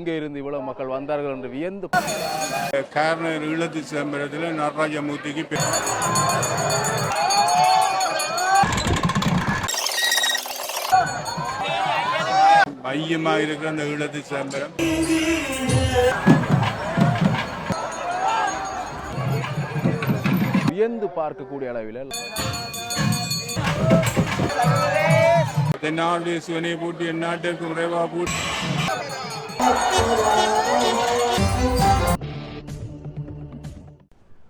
எங்கே இருந்து இவ்வளவு மக்கள் வந்தார்கள் என்று வியந்து காரணம் ஈழத்து சிதம்பரத்தில் நடராஜமூர்த்திக்கு மையமாக இருக்கிற அந்த ஈழத்து சிதம்பரம் வியந்து பார்க்கக்கூடிய அளவில் தென்னாவுடைய சிவனை பூட்டி எந்நாட்டிற்கு உறைவா பூட்டி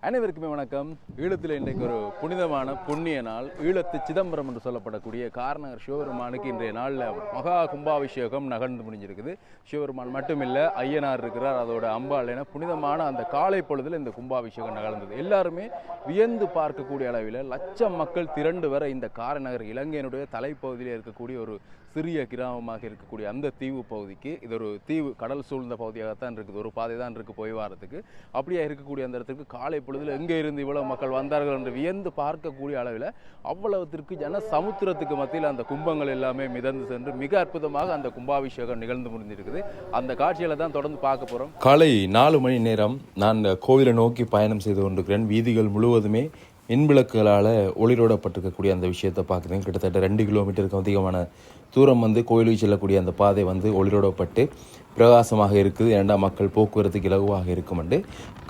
அனைவருக்குமே வணக்கம். ஈழத்தில் இன்றைக்கு ஒரு புனிதமான புண்ணிய நாள். ஈழத்து சிதம்பரம் என்று சொல்லப்படக்கூடிய காரணர் சிவபெருமானுக்கு இன்றைய நாளில் மகா கும்பாபிஷேகம் நகர்ந்து முடிஞ்சிருக்குது. சிவபெருமான் மட்டுமில்லை, ஐயனார் இருக்கிறார், அதோட அம்பாள் என புனிதமான அந்த காலை பொழுதில் இந்த கும்பாபிஷேகம் நகர்ந்தது. எல்லாருமே வியந்து பார்க்கக்கூடிய அளவில் லட்சம் மக்கள் திரண்டு வர இந்த காரநகர் இலங்கையினுடைய தலைப்பகுதியில் இருக்கக்கூடிய ஒரு சிறிய கிராமமாக இருக்கக்கூடிய அந்த தீவு பகுதிக்கு, இது ஒரு தீவு கடல் சூழ்ந்த பகுதியாகத்தான் இருக்குது, ஒரு பாதை தான் இருக்குது போய் வாரத்துக்கு. அப்படியே இருக்கக்கூடிய அந்த இடத்துக்கு காலை பொழுதில் எங்கே இருந்து இவ்வளவு மக்கள் வந்தார்கள் என்று வியந்து பார்க்கக்கூடிய அளவில் அவ்வளவுத்திற்கு ஜன சமுத்திரத்துக்கு மத்தியில் அந்த கும்பங்கள் எல்லாமே மிதந்து சென்று மிக அற்புதமாக அந்த கும்பாபிஷேகம் நிகழ்ந்து முடிஞ்சிருக்குது. அந்த காட்சிகளை தான் தொடர்ந்து பார்க்க போகிறோம். காலை 4 மணி நேரம் நான் கோவிலை நோக்கி பயணம் செய்து கொண்டிருக்கிறேன். வீதிகள் முழுவதுமே மின்விளக்குகளால் ஒளிரோடப்பட்டிருக்கக்கூடிய அந்த விஷயத்தை பார்க்குறேன். கிட்டத்தட்ட 2 கிலோமீட்டருக்கு அதிகமான தூரம் கோயிலுக்கு செல்லக்கூடிய அந்த பாதை ஒளிரோடப்பட்டு பிரகாசமாக இருக்குது. ஏண்டா மக்கள் போக்குவரத்துக்கு இலகுவாக இருக்குமெண்டு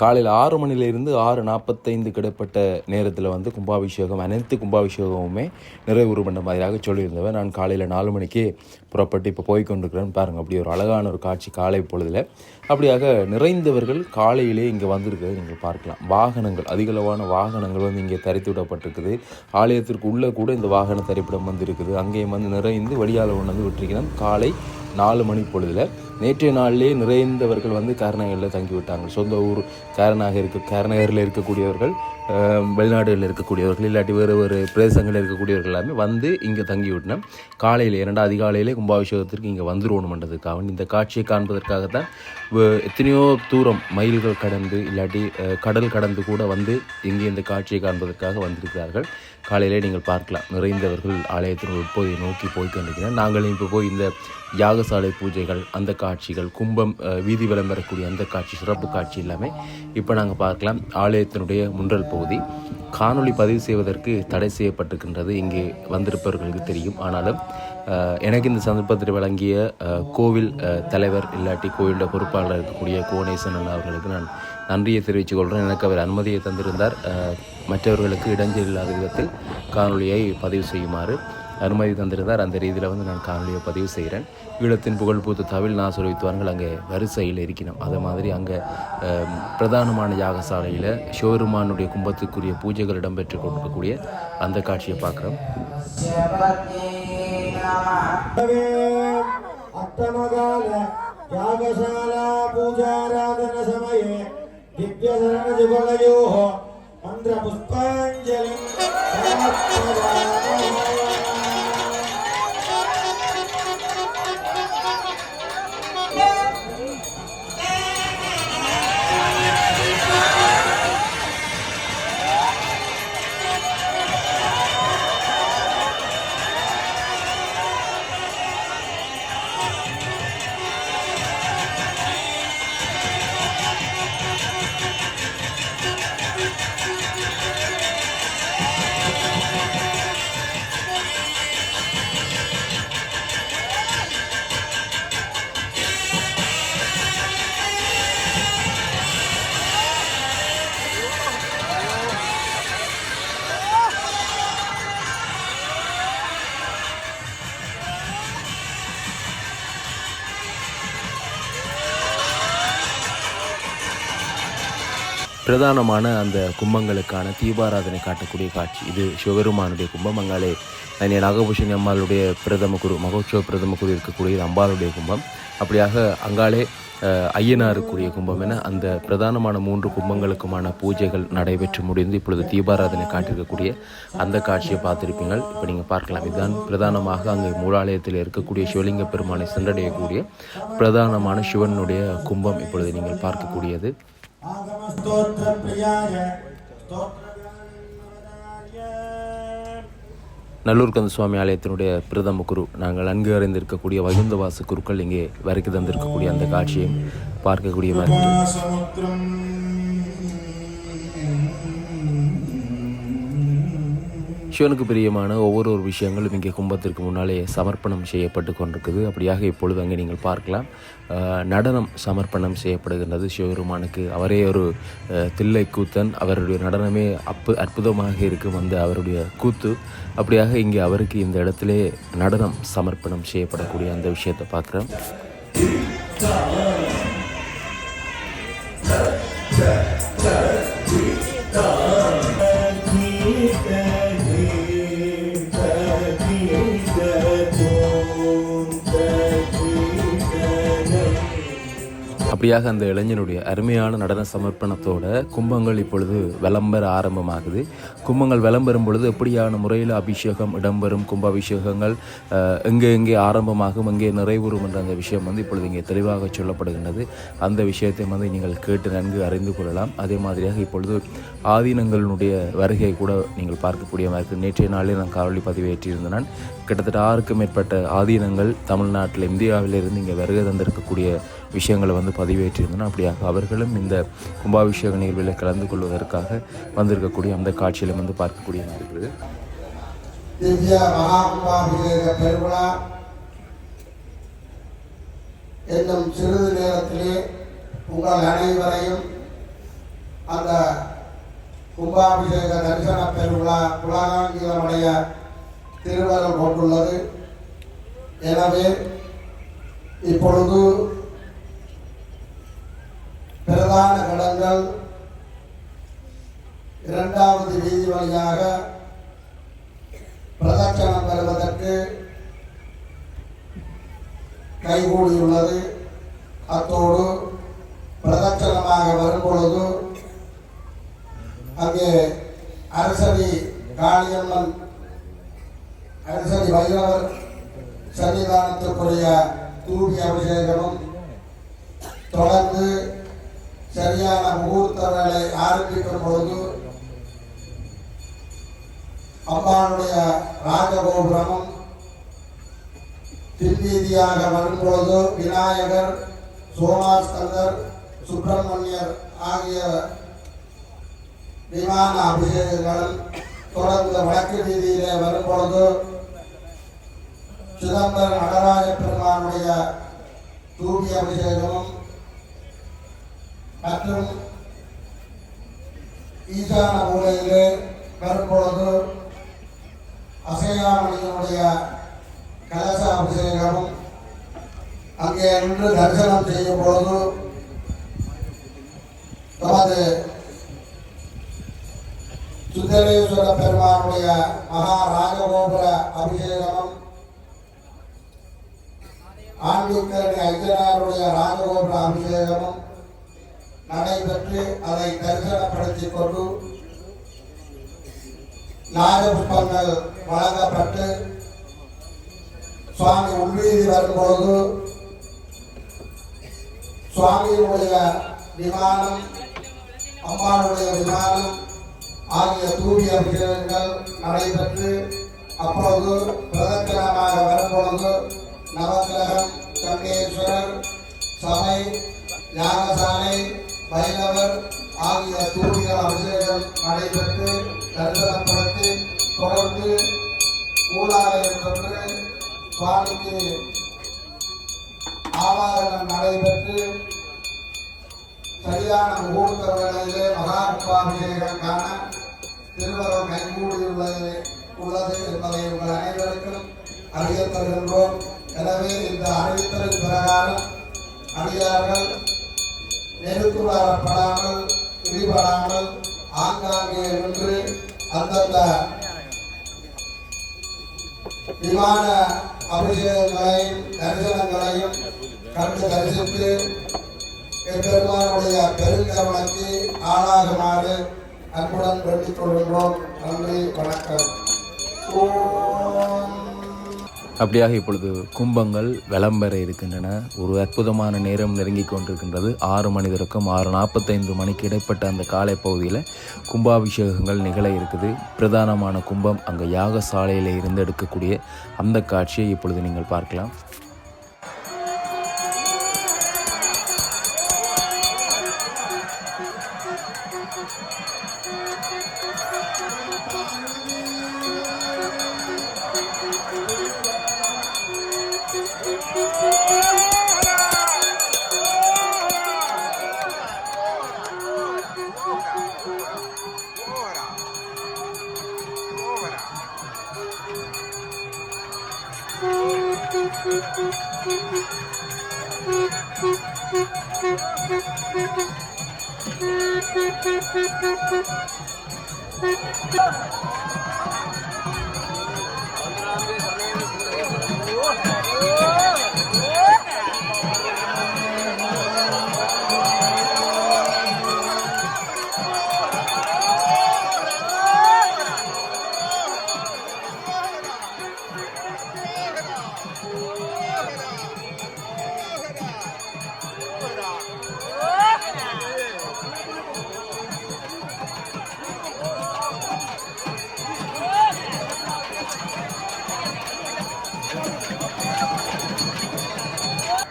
காலையில் 6 மணிலிருந்து 6:45 கிடப்பட்ட நேரத்தில் கும்பாபிஷேகம், அனைத்து கும்பாபிஷேகமுமே நிறைவுறு பண்ண மாதிரியாக சொல்லியிருந்தவன். நான் காலையில் 4 மணிக்கே புறப்பட்டு இப்போ போய்கொண்டிருக்கிறேன். பாருங்கள், அப்படி ஒரு அழகான ஒரு காட்சி காலை பொழுதில். அப்படியாக நிறைந்தவர்கள் காலையிலே இங்கே வந்திருக்கிறது நீங்கள் பார்க்கலாம். வாகனங்கள், அதிகளவான வாகனங்கள் இங்கே தரித்து விடப்பட்டிருக்குது. ஆலயத்திற்கு உள்ளே கூட இந்த வாகன தரிப்பிடம் இருக்குது. அங்கேயும் நிறைந்து வழியால் கொண்டு விட்டிருக்கிறோம். காலை 4 மணி பொழுதில் நேற்றைய நாளிலே நிறைந்தவர்கள் காரநகரில் தங்கிவிட்டாங்க. சொந்த ஊர் காரநகரில் இருக்கக்கூடியவர்கள், வெளிநாடுகளில் இருக்கக்கூடியவர்கள், இல்லாட்டி வேறு பிரதேசங்களில் இருக்கக்கூடியவர்கள் எல்லாமே இங்கே தங்கிவிட்டோம். காலையில் 2 அதிகாலையிலே கும்பாபிஷேகத்திற்கு இங்கே வந்துருவோணுன்றதுக்காக, இந்த காட்சியை காண்பதற்காகத்தான் எத்தனையோ தூரம் மைல்கள் கடந்து இல்லாட்டி கடல் கடந்து கூட இங்கே இந்த காட்சியை காண்பதற்காக வந்திருக்கிறார்கள். காலையிலே நீங்கள் பார்க்கலாம், நிறைந்தவர்கள் ஆலயத்தின் உட்பகுதியை நோக்கி போய்கொண்டிருக்கிறேன். நாங்களும் இப்போ போய் இந்த யாகசாலை பூஜைகள், அந்த காட்சிகள், கும்பம் வீதி வலம் வரக்கூடிய அந்த காட்சி, சிறப்பு காட்சி எல்லாமே இப்போ நாங்கள் பார்க்கலாம். ஆலயத்தினுடைய முன்றல் பகுதி காணொளி பதிவு செய்வதற்கு தடை செய்யப்பட்டிருக்கின்றது, இங்கே வந்திருப்பவர்களுக்கு தெரியும். ஆனாலும் எனக்கு இந்த சந்தர்ப்பத்தில் வழங்கிய கோவில் தலைவர் இல்லாட்டி கோவிலோட பொறுப்பாளர் இருக்கக்கூடிய கோணேசன் அண்ணா அவர்களுக்கு நான் நன்றியை தெரிவித்துக் கொள்கிறேன். எனக்கு அவர் அனுமதியை தந்திருந்தார். மற்றவர்களுக்கு இடைஞ்சல் இல்லாத விதத்தில் காணொலியை பதிவு செய்யுமாறு அனுமதி தந்திருந்தார். அந்த ரீதியில் நான் காணொலியை பதிவு செய்கிறேன். ஈழத்தின் புகழ்பூத்த தமிழ் நாசர் வைத்தவர்கள் அங்கே வரிசையில் இருக்கணும். அதே மாதிரி அங்கே பிரதானமான யாகசாலையில் சிவபெருமானுடைய கும்பத்துக்குரிய பூஜைகள் இடம்பெற்று கொடுக்கக்கூடிய அந்த காட்சியை பார்க்குறோம். பிரதானமான அந்த கும்பங்களுக்கான தீபாராதனை காட்டக்கூடிய காட்சி இது சிவபெருமானுடைய கும்பம். அங்காலே நாகபூஷணி அம்பாளுடைய பிரதம குரு, மகோற்சவ பிரதம குரு இருக்கக்கூடிய அம்பாளுடைய கும்பம். அப்படியாக அங்காலே ஐயனாருக்குரிய கும்பம் என அந்த பிரதானமான 3 கும்பங்களுக்குமான பூஜைகள் நடைபெற்று முடிந்து இப்பொழுது தீபாராதனை காட்டியிருக்கக்கூடிய அந்த காட்சியை பார்த்துருப்பீங்கள். இப்போ நீங்கள் பார்க்கலாம், இதுதான் பிரதானமாக அங்கே மூலாலயத்தில் இருக்கக்கூடிய சிவலிங்க பெருமானை சென்றடையக்கூடிய பிரதானமான சிவனுடைய கும்பம் இப்பொழுது நீங்கள் பார்க்கக்கூடியது. நல்லூர் கந்த சுவாமி ஆலயத்தினுடைய பிரதம குரு, நாங்கள் நன்கு அறிந்திருக்கக்கூடிய வகுந்தவாச குருக்கள் இங்கே வரைக்கு தந்திருக்கக்கூடிய அந்த காட்சியையும் பார்க்கக்கூடிய மாதிரி சிவனுக்கு பிரியமான ஒவ்வொரு விஷயங்களும் இங்கே கும்பத்திற்கு முன்னாலே சமர்ப்பணம் செய்யப்பட்டு கொண்டிருக்குது. அப்படியாக இப்பொழுது அங்கே நீங்கள் பார்க்கலாம், நடனம் சமர்ப்பணம் செய்யப்படுகின்றது சிவபெருமானுக்கு. அவரே ஒரு தில்லை கூத்தன், அவருடைய நடனமே அற்புதமாக இருக்கும் அந்த அவருடைய கூத்து. அப்படியாக இங்கே அவருக்கு இந்த இடத்திலே நடனம் சமர்ப்பணம் செய்யப்படக்கூடிய அந்த விஷயத்தை பார்க்குறோம். அப்படியாக அந்த இளைஞனுடைய அருமையான நடன சமர்ப்பணத்தோட கும்பங்கள் இப்பொழுது விளம்பர ஆரம்பமாகுது. கும்பங்கள் விளம்பெறும் பொழுது எப்படியான முறையில் அபிஷேகம் இடம்பெறும், கும்பாபிஷேகங்கள் எங்கே ஆரம்பமாகும், எங்கே நிறைவுறும் என்ற அந்த விஷயம் இப்பொழுது இங்கே தெளிவாக சொல்லப்படுகின்றது. அந்த விஷயத்தை நீங்கள் கேட்டு நன்கு அறிந்து கொள்ளலாம். அதே மாதிரியாக இப்பொழுது ஆதீனங்களுடைய வருகை கூட நீங்கள் பார்க்கக்கூடிய மாதிரி நேற்றைய நாளில் நான் காணொலி பதிவேற்றியிருந்தேன். நான் கிட்டத்தட்ட 6க்கும் மேற்பட்ட ஆதீனங்கள் தமிழ்நாட்டில் இந்தியாவிலிருந்து இங்கே வருகை தந்திருக்கக்கூடிய விஷயங்களை பதிவேற்றியிருந்தோம். அப்படியாக அவர்களும் இந்த கும்பாபிஷேக நிகழ்வில் கலந்து கொள்வதற்காக வந்திருக்கக்கூடிய அந்த காட்சியிலும் பார்க்கக்கூடிய இருக்கிறது. திவ்ய மகா கும்பாபிஷேக பெருவிழா என்னும் சிறிது நேரத்திலே உங்கள் அனைவரையும் அந்த கும்பாபிஷேக தரிசன பெருவிழா உலகாங்கிதமடைய திருவருள் கொண்டுள்ளது. எனவே இப்பொழுது பிரதான கடன்கள் 2வது வீதி வழியாக பிரதட்சணம் பெறுவதற்கு கைகூடியுள்ளது. அத்தோடு பிரதட்சணமாக வரும்பொழுது அங்கே அரசடி காளியம்மன், அரசடி வைரவர் சன்னிதானத்திற்குரிய தூபி அபிஷேகமும் தொடர்ந்து சரியான முகூர்த்த வேலை ஆரம்பிக்கும் பொழுது அம்பாளுடைய ராஜகோபுரமும் பின்வீதியாக வரும்பொழுது விநாயகர், சோமாஸ்கந்தர், சுப்பிரமணியர் ஆகிய விமான அபிஷேகங்களும் தொடர்ந்து வடக்கு வீதியிலே வரும்பொழுது சிதம்பரம் நடராஜ பெருமானுடைய தூபி அபிஷேகமும் மற்றும் ஈசான மூலையிலே வரும்பொழுது அசையாமணியினுடைய கலச அபிஷேகமும் அங்கே நின்று தரிசனம் செய்யும் பொழுது நமது சுந்தரேஸ்வர பெருமானுடைய மகா ராஜகோபுர அபிஷேகமும் ஆண்டிக்கரணி ஐயனாருடைய ராஜகோபுர அபிஷேகமும் நடைபெற்று அதை தரிசனப்படுத்திக் கொண்டு நாகபுஷ்பங்கள் வழங்கப்பட்டு சுவாமி உள்வீதி வரும்பொழுது சுவாமியினுடைய விமானம், அம்மாளுடைய விமானம் ஆகிய தூபி அபிஷேகங்கள் நடைபெற்று அப்பொழுது பிரதட்சணமாக வரும்பொழுது நவக்கிரகம், சண்டேஸ்வரர், சபை, யாகசாலை, வைணவர் ஆகிய தூபிகள் அபிஷேகம் நடைபெற்று தரிசனப்படுத்தி தொடர்ந்து மூலாலயம் சென்று சுவாமிக்கு ஆவாகனம் நடைபெற்று சரியான முகூர்த்த வேளையிலே மகா கும்பாபிஷேகம் காண திருவருள் கைகூடியுள்ளது என்பதை உங்கள் அனைவருக்கும் அறியத் தருகின்றோம். எனவே இந்த அறிவித்தலின் பிரகாரம் அடியார்கள் நெருப்பு வரப்படாமல், இடிபடாமல் ஆங்காங்கே நின்று அந்தந்த விமான அபிஷேகங்களையும் தரிசனங்களையும் கண்டு தரிசித்து எம்பெருமானுடைய பெருங்கருணைக்கு ஆளாகுமாறு அன்புடன் வேண்டிக் கொள்கின்றோம். நன்றி, வணக்கம். அப்படியாக இப்பொழுது கும்பங்கள் விளம்பர இருக்கின்றன. ஒரு அற்புதமான நேரம் நெருங்கி கொண்டிருக்கின்றது. 6 மணி தொடக்கம் 6:45 மணிக்கு இடைப்பட்ட அந்த காலை பகுதியில் கும்பாபிஷேகங்கள் நிகழ இருக்குது. பிரதானமான கும்பம் அங்கே யாகசாலையில் இருந்து எடுக்கக்கூடிய அந்த காட்சியை இப்பொழுது நீங்கள் பார்க்கலாம்.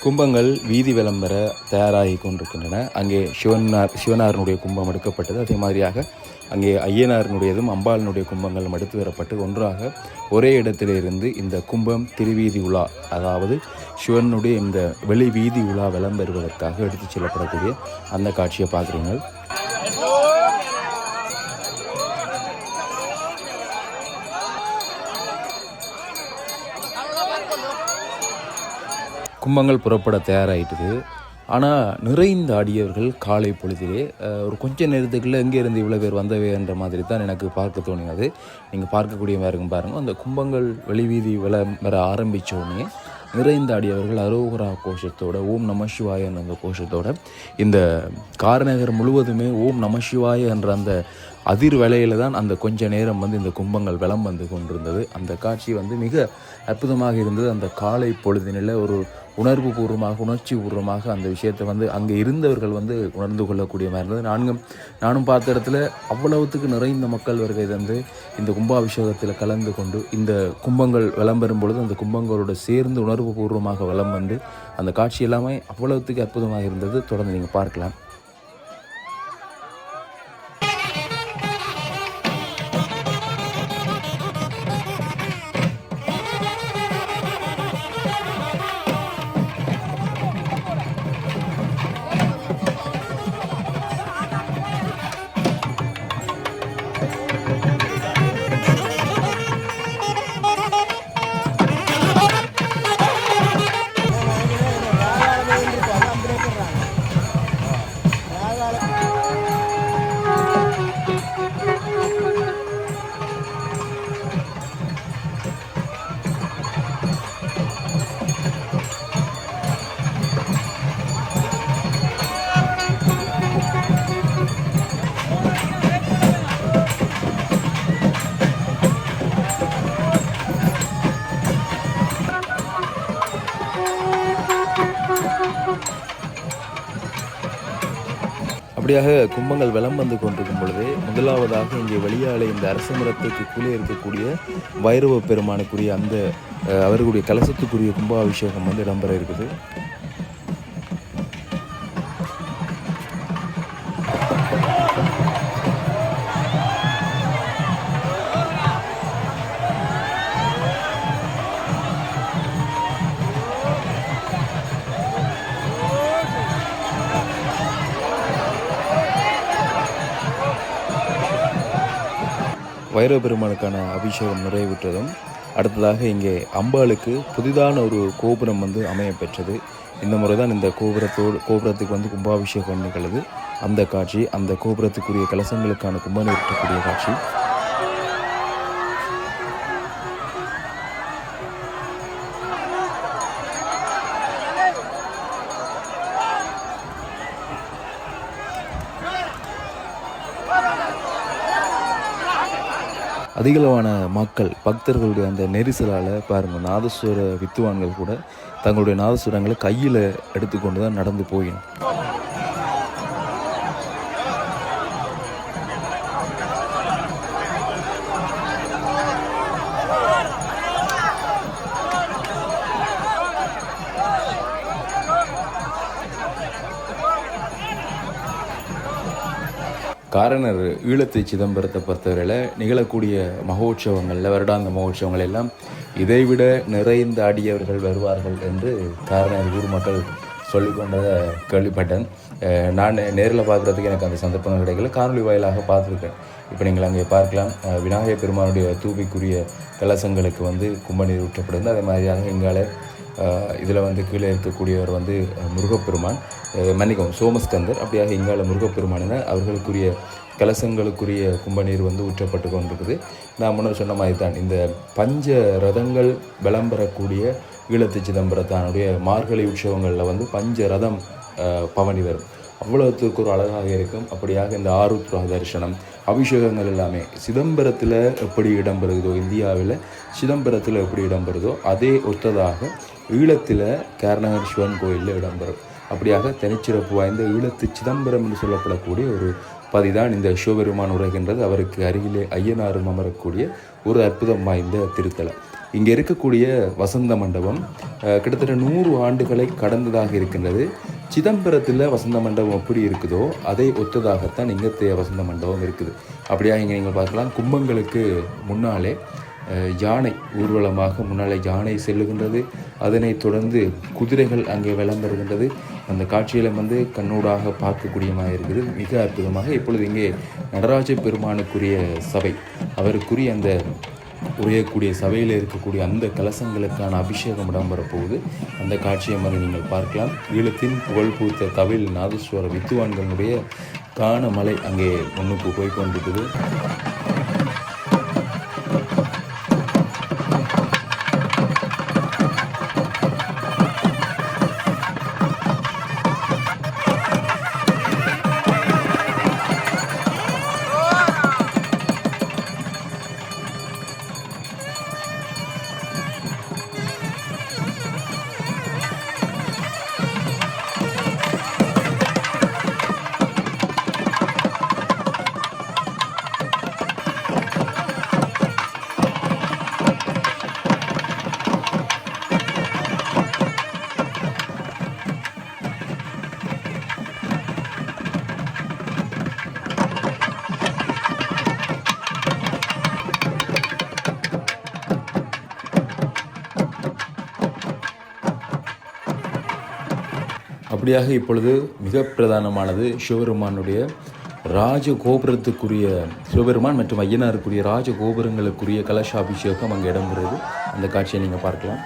கும்பங்கள் வீதி விளம்பர தயாராகி கொண்டிருக்கின்றன. அங்கே சிவனாரனுடைய கும்பம் எடுக்கப்பட்டது. அதே மாதிரியாக அங்கே ஐயனாரினுடையதும் அம்பாளினுடைய கும்பங்களும் எடுத்து வரப்பட்டு ஒன்றாக ஒரே இடத்திலிருந்து இந்த கும்பம் திருவீதி உலா, அதாவது சிவனுடைய இந்த வெளி வீதி உலா விளம்பெறுவதற்காக எடுத்துச் செல்லப்படக்கூடிய அந்த காட்சியை பார்க்குறீங்க. கும்பங்கள் புறப்பட தயாராகிட்டுது. ஆனால் நிறைந்த ஆடியவர்கள் காலை பொழுதிலே ஒரு கொஞ்ச நேரத்துக்குள்ளே எங்கே இருந்து இவ்வளோ பேர் வந்தவே என்ற மாதிரி தான் எனக்கு பார்க்க தோணினது. நீங்கள் பார்க்கக்கூடிய மாதிரி பாருங்கள். அந்த கும்பங்கள் வெளிவீதி வர ஆரம்பித்த உடனே நிறைந்த ஆடியவர்கள் அரோகரா கோஷத்தோட ஓம் நம சிவாய என்ற அந்த கோஷத்தோட இந்த காரநகர் முழுவதுமே ஓம் நம சிவாய என்ற அந்த அதிர் வேளையில் தான் அந்த கொஞ்ச நேரம் இந்த கும்பங்கள் வலம் வந்து கொண்டிருந்தது. அந்த காட்சி மிக அற்புதமாக இருந்தது. அந்த காலை பொழுதினில் ஒரு உணர்வு பூர்வமாக உணர்ச்சி பூர்வமாக அந்த விஷயத்தை அங்கே இருந்தவர்கள் உணர்ந்து கொள்ளக்கூடிய மாதிரி இருந்தது. நானும் பார்த்த இடத்துல அவ்வளவுத்துக்கு நிறைந்த மக்கள் வருகை தந்து இந்த கும்பாபிஷேகத்தில் கலந்து கொண்டு இந்த கும்பங்கள் விளம்பெறும் பொழுது அந்த கும்பங்களோட சேர்ந்து உணர்வு பூர்வமாக வலம் வந்து அந்த காட்சி எல்லாமே அவ்வளவுத்துக்கு அற்புதமாக இருந்தது. தொடர்ந்து நீங்கள் பார்க்கலாம். அப்படியாக கும்பங்கள் வலம் வந்து கொண்டிருக்கும் பொழுது முதலாவதாக இங்கே வெளியாலே இந்த அரச மரத்துக்கு கீழே இருக்கக்கூடிய வைரவ பெருமானுக்குரிய அந்த அவர்களுடைய கலசத்துக்குரிய கும்பாபிஷேகம் இடம்பெற இருக்குது. வைரவ பெருமானுக்கான அபிஷேகம் நிறைவுற்றதும் அடுத்ததாக இங்கே அம்பாளுக்கு புதிதான ஒரு கோபுரம் அமைய பெற்றது. இந்த முறை தான் இந்த கோபுரத்துக்கு கும்பாபிஷேகம் நிகழ்து. அந்த காட்சி, அந்த கோபுரத்துக்குரிய கலசங்களுக்கான கும்பநீர் ஊற்றக்கூடிய காட்சி. அதிகளவான மக்கள் பக்தர்களுடைய அந்த நெரிசலால் பாருங்கள் நாதஸ்வர வித்துவான்கள் கூட தங்களுடைய நாதஸ்வரங்களை கையில் எடுத்துக்கொண்டு தான் நடந்து போயிடும். காரணர் ஈழத்து சிதம்பரத்தை பொறுத்தவரையில் நிகழக்கூடிய மகோற்சவங்களில் வருடாந்த மகோற்சவங்கள் எல்லாம் இதைவிட நிறைந்த அடியவர்கள் வருவார்கள் என்று காரணர் ஊர் மக்கள் சொல்லிக்கொண்டதை கேள்விப்பட்டேன். நான் நேரில் பார்க்குறதுக்கு எனக்கு அந்த சந்தர்ப்பங்கள் கிடைக்கல, காணொலி வாயிலாக பார்த்துருக்கேன். இப்போ நீங்கள் அங்கே பார்க்கலாம், விநாயகர் பெருமானுடைய தூபிக்குரிய கலசங்களுக்கு கும்பநீர் ஊற்றப்படுது. அதே மாதிரியாக எங்கால இதில் கீழே இருக்கக்கூடியவர் முருகப்பெருமான், மன்னிக்கவும் சோமஸ்கந்தர். அப்படியாக இங்கால முருகப்பெருமானின அவர்களுக்குரிய கலசங்களுக்குரிய கும்பநீர் ஊற்றப்பட்டு கொண்டிருக்குது. நான் முன்னர் சொன்ன மாதிரி தான் இந்த பஞ்ச ரதங்கள் விளம்பரக்கூடிய ஈழத்து சிதம்பரத்தானுடைய மார்கழி உற்சவங்களில் பஞ்ச ரதம் பவனி வரும். அவ்வளோத்துக்கு ஒரு அழகாக இருக்கும். அப்படியாக இந்த ஆருத்ரா தரிசனம் அபிஷேகங்கள் எல்லாமே சிதம்பரத்தில் எப்படி இடம்பெறுதோ, இந்தியாவில் சிதம்பரத்தில் எப்படி இடம்பெறுதோ அதே ஒத்ததாக ஈழத்தில் கேரநகர் சிவன் கோயிலில் இடம்பெறும். அப்படியாக தனிச்சிறப்பு வாய்ந்த ஈழத்து சிதம்பரம் என்று சொல்லப்படக்கூடிய ஒரு பதிதான் இந்த சிவபெருமான் உரைகின்றது. அவருக்கு அருகிலே ஐயனாரும் அமரக்கூடிய ஒரு அற்புதம் வாய்ந்த திருத்தலம். இங்கே இருக்கக்கூடிய வசந்த மண்டபம் கிட்டத்தட்ட 100 ஆண்டுகளை கடந்ததாக இருக்கின்றது. சிதம்பரத்தில் வசந்த மண்டபம் எப்படி இருக்குதோ அதை ஒத்ததாகத்தான் இங்கத்தைய வசந்த மண்டபம் இருக்குது. அப்படியாக இங்கே நீங்கள் பார்க்கலாம், கும்பங்களுக்கு முன்னாலே யானை ஊர்வலமாக முன்னாலே யானை செல்லுகின்றது. அதனைத் தொடர்ந்து குதிரைகள் அங்கே விளம்பருகின்றது. அந்த காட்சியில் கண்ணூடாக பார்க்கக்கூடியமாக இருக்குது. மிக அற்புதமாக இப்பொழுது இங்கே நடராஜ பெருமானுக்குரிய சபை, அவருக்குரிய அந்த உரையக்கூடிய சபையில் இருக்கக்கூடிய அந்த கலசங்களுக்கான அபிஷேகம் இடம்பெறப்போகுது. அந்த காட்சியை நீங்கள் பார்க்கலாம். ஈழத்தின் புகழ்பூத்த தவில் நாதஸ்வர வித்துவான்களுடைய காணமலை அங்கே முன்னுக்கு போய்கொண்டிருக்குது. அப்படியாக இப்பொழுது மிக பிரதானமானது சிவபெருமானுடைய ராஜகோபுரத்துக்குரிய சிவபெருமான் மற்றும் ஐயனாருக்குரிய ராஜகோபுரங்களுக்குரிய கலசாபிஷேகம் அங்கே இடம்பெறுது. அந்த காட்சியை நீங்கள் பார்க்கலாம்.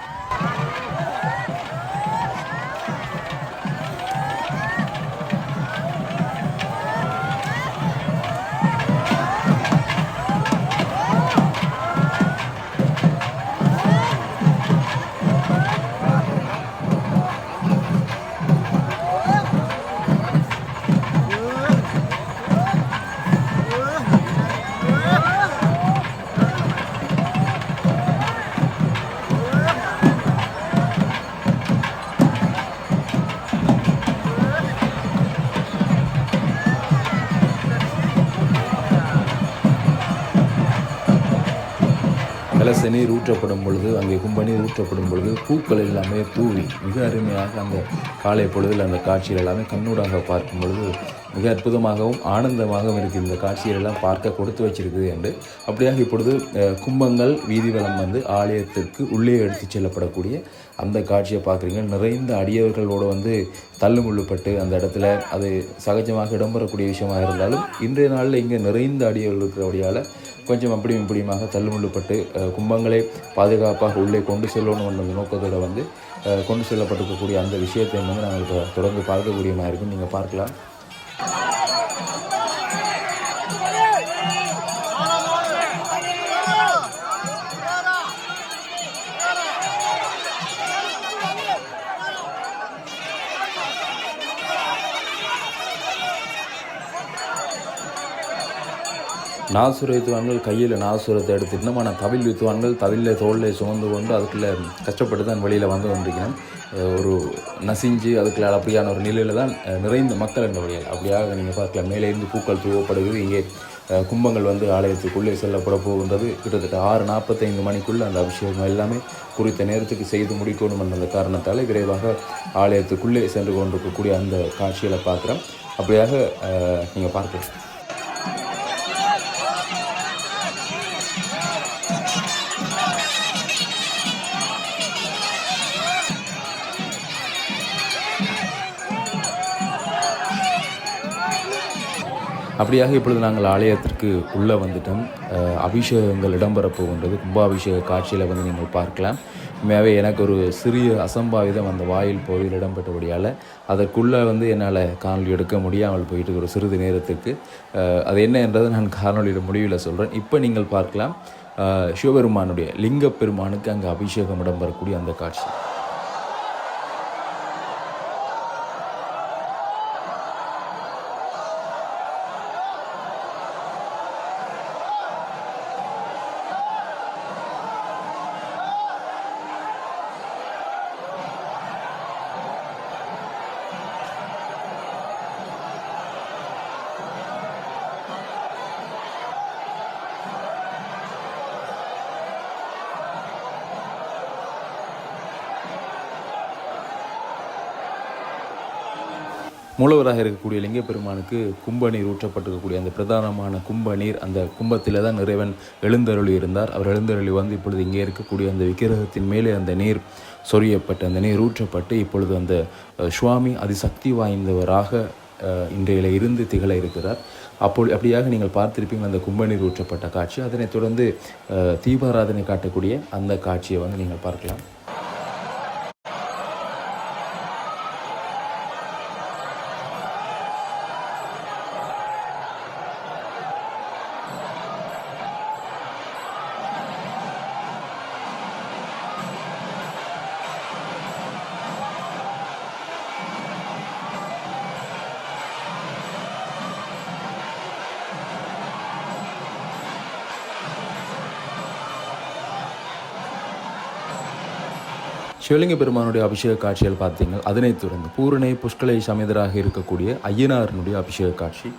கலச நீர் ஊற்றப்படும் பொழுது, அங்கே கும்பநீர் ஊற்றப்படும் பொழுது பூக்கள் எல்லாமே தூவி மிக அருமையாக அந்த காலை பொழுதில் அந்த காட்சிகள் எல்லாமே கண்ணூடாக பார்க்கும் பொழுது மிக அற்புதமாகவும் ஆனந்தமாகவும் இருக்குது. இந்த காட்சிகளெல்லாம் பார்க்க கொடுத்து வச்சிருக்குது என்று. அப்படியாக இப்பொழுது கும்பங்கள் வீதி வலம் ஆலயத்திற்கு உள்ளே எடுத்து செல்லப்படக்கூடிய அந்த காட்சியை பார்க்குறீங்க. நிறைந்த அடியவர்களோடு தள்ளுமுள்ளுப்பட்டு அந்த இடத்துல அது சகஜமாக இடம்பெறக்கூடிய விஷயமாக இருந்தாலும் இன்றைய நாளில் இங்கே நிறைந்த அடியவர்கள் இருக்கிறபடியால் கொஞ்சம் அப்படியும் இப்படியுமாக தள்ளுமுள்ளுப்பட்டு கும்பங்களை பாதுகாப்பாக உள்ளே கொண்டு செல்லணும் என்ற நோக்கத்தோடு கொண்டு செல்லப்பட்டிருக்கக்கூடிய அந்த விஷயத்தை நாங்கள் இப்போ தொடர்ந்து பார்க்கக்கூடியமாக இருக்கும். நீங்கள் பார்க்கலாம். நாசுர வித்துவான்கள் கையில் நாசுரத்தை எடுத்துட்டு நம்ம தவில் வித்துவான்கள் தவிலில் தோளில் சுமந்து கொண்டு அதுக்குள்ளே கஷ்டப்பட்டு தான் வெளியில் வந்து கொண்டிருக்கிறேன். ஒரு நசிஞ்சு அதுக்குள்ள அப்படியான ஒரு நிலையில் தான் நிறைந்த மக்கள் என்ற வழியில் அப்படியாக நீங்கள் பார்க்கலாம். மேலே இருந்து பூக்கள் தூவப்படுகிறது. இங்கே கும்பங்கள் வந்து ஆலயத்துக்குள்ளே செல்லப்பட போகின்றது. கிட்டத்தட்ட 6:45 மணிக்குள்ளே அந்த அபிஷேகம் எல்லாமே குறித்த நேரத்துக்கு செய்து முடிக்கணும் என்ற காரணத்தால் விரைவாக ஆலயத்துக்குள்ளே சென்று கொண்டிருக்கக்கூடிய அந்த காட்சிகளை பார்க்குறோம். அப்படியாக நீங்கள் பார்க்கலாம். அப்படியாக இப்பொழுது நாங்கள் ஆலயத்திற்கு உள்ளே வந்துட்டோம். அபிஷேகங்கள் இடம்பெறப் போகின்றது. கும்பாபிஷேக காட்சியில் வந்து நீங்கள் பார்க்கலாம். உண்மையாகவே எனக்கு ஒரு சிறிய அசம்பாவிதம் அந்த வாயில் போயில் இடம்பெற்றபடியால் அதற்குள்ளே வந்து என்னால் காணொலி எடுக்க முடியாமல் போயிட்டு ஒரு சிறிது நேரத்துக்கு அது என்ன என்றதை நான் காணொலியோட முடிவில் சொல்கிறேன். இப்போ நீங்கள் பார்க்கலாம் சிவபெருமானுடைய லிங்கப்பெருமானுக்கு அங்கே அபிஷேகம் இடம்பெறக்கூடிய அந்த காட்சி. மூலவராக இருக்கக்கூடிய லிங்கப்பெருமானுக்கு கும்பநீர் ஊற்றப்பட்டிருக்கக்கூடிய அந்த பிரதானமான கும்பநீர், அந்த கும்பத்தில் தான் இறைவன் எழுந்தருளி இருந்தார். அவர் எழுந்தருளி வந்து இப்பொழுது இங்கே இருக்கக்கூடிய அந்த விக்கிரகத்தின் மேலே அந்த நீர் சொரியப்பட்டு அந்த நீர் ஊற்றப்பட்டு இப்பொழுது அந்த சுவாமி அதிசக்தி வாய்ந்தவராக இன்றையில இருந்து திகழ இருக்கிறார். அப்படியாக நீங்கள் பார்த்திருப்பீங்கள் அந்த கும்பநீர் ஊற்றப்பட்ட காட்சி. அதனைத் தொடர்ந்து தீபாராதனை காட்டக்கூடிய அந்த காட்சியை வந்து நீங்கள் பார்க்கலாம். சிவலிங்க பெருமானுடைய அபிஷேக காட்சிகள் பார்த்தீங்க. அதனைத் தொடர்ந்து பூரணை புஷ்கலை சமேதராக இருக்கக்கூடிய ஐயனாரினுடைய அபிஷேக காட்சி.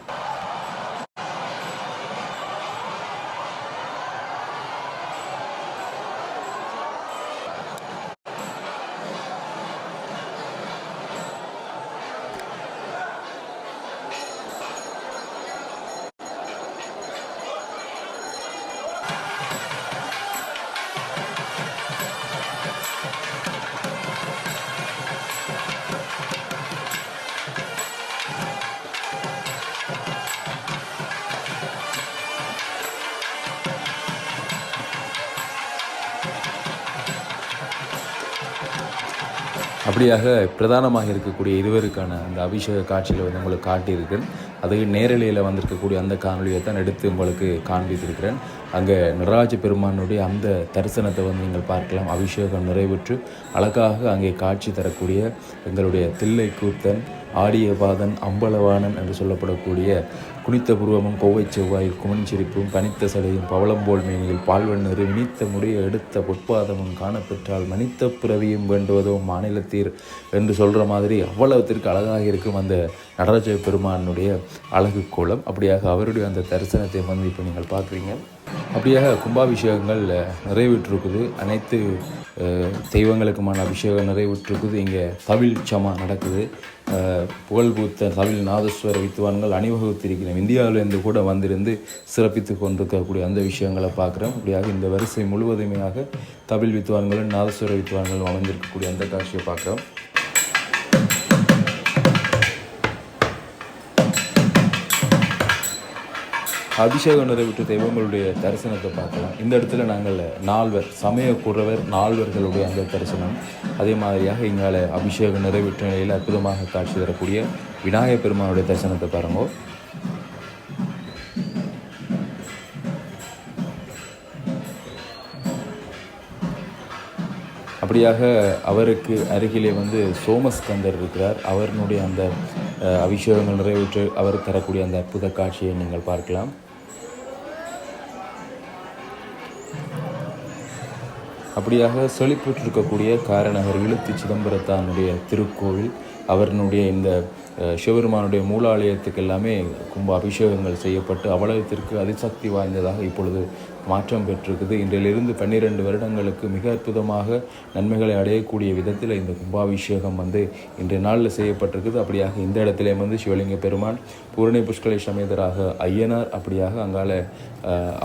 அப்படியாக பிரதானமாக இருக்கக்கூடிய இருவருக்கான அந்த அபிஷேக காட்சியில் வந்து உங்களுக்கு காட்டியிருக்கிறேன். அது நேரலையில் வந்திருக்கக்கூடிய அந்த காணொலியை தான் எடுத்து உங்களுக்கு காண்பித்திருக்கிறேன். அங்கே நடராஜ பெருமானுடைய அந்த தரிசனத்தை வந்து நீங்கள் பார்க்கலாம். அபிஷேகம் நிறைவுற்று அழகாக அங்கே காட்சி தரக்கூடிய எங்களுடைய தில்லை கூத்தன், ஆடியபாதன், அம்பலவாணன் என்று சொல்லப்படக்கூடிய குனித்த புருவமும் கோவை செவ்வாயில் குமஞ்சிரிப்பும் பனித்த சடையும் பவளம்போல் மேனியில் பால்வண்ணறு வினித்த முடிய எடுத்த பொற்பாதமும் காணப்பெற்றால் மனித்த பிறவியும் வேண்டுவதோ மாநிலத்தீர் என்று சொல்கிற மாதிரி அவ்வளவுத்திற்கு அழகாக இருக்கும் அந்த நடராஜ பெருமானுடைய அழகு கோலம். அப்படியாக அவருடைய அந்த தரிசனத்தை வந்து இப்போ நீங்கள் பார்க்குறீங்க. அப்படியாக கும்பாபிஷேகங்கள் நிறைவுற்றிருக்குது. அனைத்து தெய்வங்களுக்குமான அபிஷேகம் நிறைவுற்றிருக்குது. இங்கே தவில் சமா நடக்குது. புகழ்பூத்த தவில் நாதஸ்வர வித்துவான்கள் அணிவகுத்திருக்கிறோம். இந்தியாவிலேருந்து கூட வந்திருந்து சிறப்பித்து கொண்டிருக்கக்கூடிய அந்த விஷயங்களை பார்க்குறோம். அப்படியாக இந்த வரிசை முழுவதுமையாக தவில் வித்துவான்களும் நாதஸ்வர வித்துவான்களும் அமைந்திருக்கக்கூடிய அந்த காட்சியை பார்க்குறோம். அபிஷேகம் நிறைவுற்ற தெய்வங்களுடைய தரிசனத்தை பார்க்கலாம். இந்த இடத்துல நாங்கள் நால்வர் சமய குறவர் நால்வர்களுடைய அந்த தரிசனம், அதே மாதிரியாக இங்கால அபிஷேகம் நிறைவுற்ற நிலையில் அற்புதமாக காட்சி தரக்கூடிய விநாயகப் பெருமானுடைய தரிசனத்தை பாருங்க. அப்படியாக அவருக்கு அருகிலே வந்து சோமஸ்கந்தர் இருக்கிறார். அவருடைய அந்த அபிஷேகங்கள் நிறைவுற்று அவர் தரக்கூடிய அந்த அற்புத காட்சியை நீங்கள் பார்க்கலாம். அப்படியாக செழிப்புற்றிருக்கக்கூடிய காரநகர் இழுத்தி சிதம்பரத்தானுடைய திருக்கோவில் அவர்களுடைய இந்த சிவபெருமானுடைய மூலாலயத்துக்கு எல்லாமே கும்ப அபிஷேகங்கள் செய்யப்பட்டு அவ்வளவத்திற்கு அதிசக்தி வாய்ந்ததாக இப்பொழுது மாற்றம் பெற்றிருக்குது. இன்றிலிருந்து 12 வருடங்களுக்கு மிக அற்புதமாக நன்மைகளை அடையக்கூடிய விதத்தில் இந்த கும்பாபிஷேகம் இன்றைய நாளில் செய்யப்பட்டிருக்குது. அப்படியாக இந்த இடத்திலே சிவலிங்க பெருமான், பூரணி புஷ்கலை சமேதராக ஐயனார், அப்படியாக அங்கால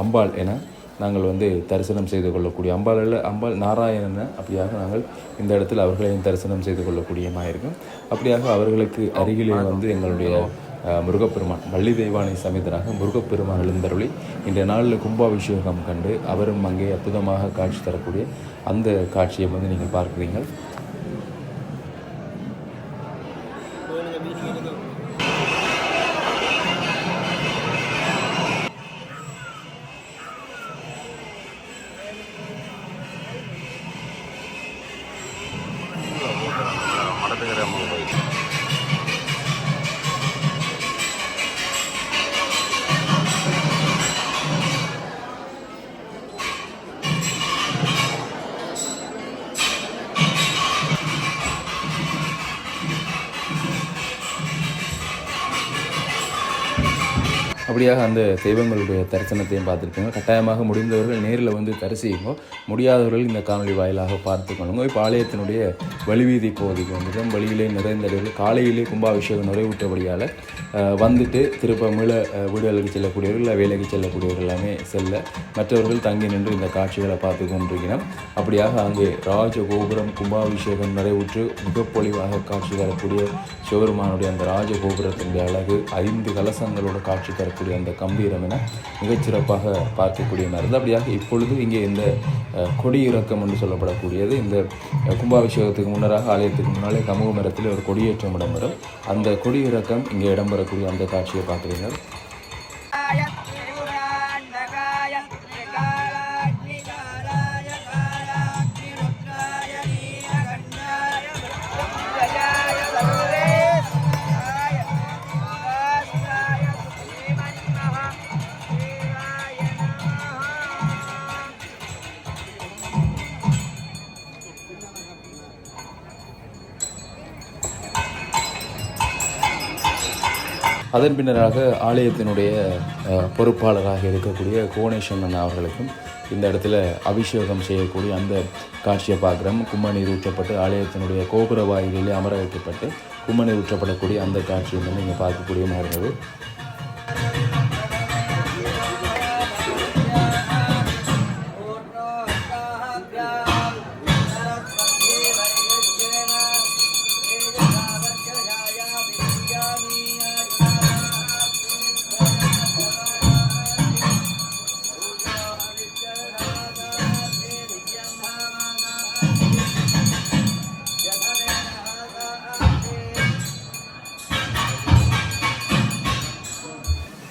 அம்பாள் என நாங்கள் தரிசனம் செய்து கொள்ளக்கூடிய அம்பாள் நாராயணனை அப்படியாக நாங்கள் இந்த இடத்தில் அவர்களையும் தரிசனம் செய்து கொள்ளக்கூடியமாக இருக்கும். அப்படியாக அவர்களுக்கு அருகிலே எங்களுடைய முருகப்பெருமான் வள்ளி தெய்வானை சமேதராக முருகப்பெருமான் எழுந்தருளி இன்றைய நாளில் கும்பாபிஷேகம் கண்டு அவரும் அங்கே அற்புதமாக காட்சி தரக்கூடிய அந்த காட்சியை நீங்கள் பார்க்குறீங்க. அப்படியாக அந்த தெய்வங்களுடைய தரிசனத்தையும் பார்த்துருப்பீங்க. கட்டாயமாக முடிந்தவர்கள் நேரில் தரிசிங்க, முடியாதவர்கள் இந்த காணொலி வாயிலாக பார்த்து கொள்ளுங்க. இப்போ ஆலயத்தினுடைய வழிவீதி பகுதிக்கு வந்துட்டோம். வழியிலே நிறைந்தவர்கள் காலையிலே கும்பாபிஷேகம் நிறைவுற்றபடியால் திருப்ப மீள வீடுகளுக்கு செல்லக்கூடியவர்கள், வேலைக்கு செல்லக்கூடியவர்கள் எல்லாமே செல்ல, மற்றவர்கள் தங்கி நின்று இந்த காட்சிகளை பார்த்து கொண்டிருக்கிறோம். அப்படியாக அங்கே ராஜகோபுரம் கும்பாபிஷேகம் நிறைவுற்று மிகப்பொழிவாக காட்சி தரக்கூடிய சிவபெருமானுடைய அந்த ராஜகோபுரத்தினுடைய அழகு, 5 கலசங்களோட காட்சி தரக்கூடிய அந்த கம்பீரம் என மிகச்சிறப்பாக பார்க்கக்கூடிய மாதிரி. அப்படியாக இப்பொழுது இங்கே இந்த கொடியிறக்கம் என்று சொல்லப்படக்கூடியது, இந்த கும்பாபிஷேகத்துக்கு முன்னராக ஆலயத்துக்கு முன்னாலே கமுக மரத்தில் ஒரு கொடியேற்றம் இடம்பெறும். அந்த கொடியிறக்கம் இங்கே இடம்பெறக்கூடிய அந்த காட்சியை பார்க்குறீங்க. அதன் பின்னராக ஆலயத்தினுடைய பொறுப்பாளராக இருக்கக்கூடிய கோணேஸ்வரன் அவர்களுக்கும் இந்த இடத்துல அபிஷேகம் செய்யக்கூடிய அந்த காட்சியை பார்க்குறோம். கும்பநீர் ஊற்றப்பட்டு ஆலயத்தினுடைய கோபுர வாயிலே அமர வைக்கப்பட்டு கும்பநீர் ஊற்றப்படக்கூடிய அந்த காட்சியை நீங்கள் பார்க்கக்கூடிய மாதிரி இருந்தது.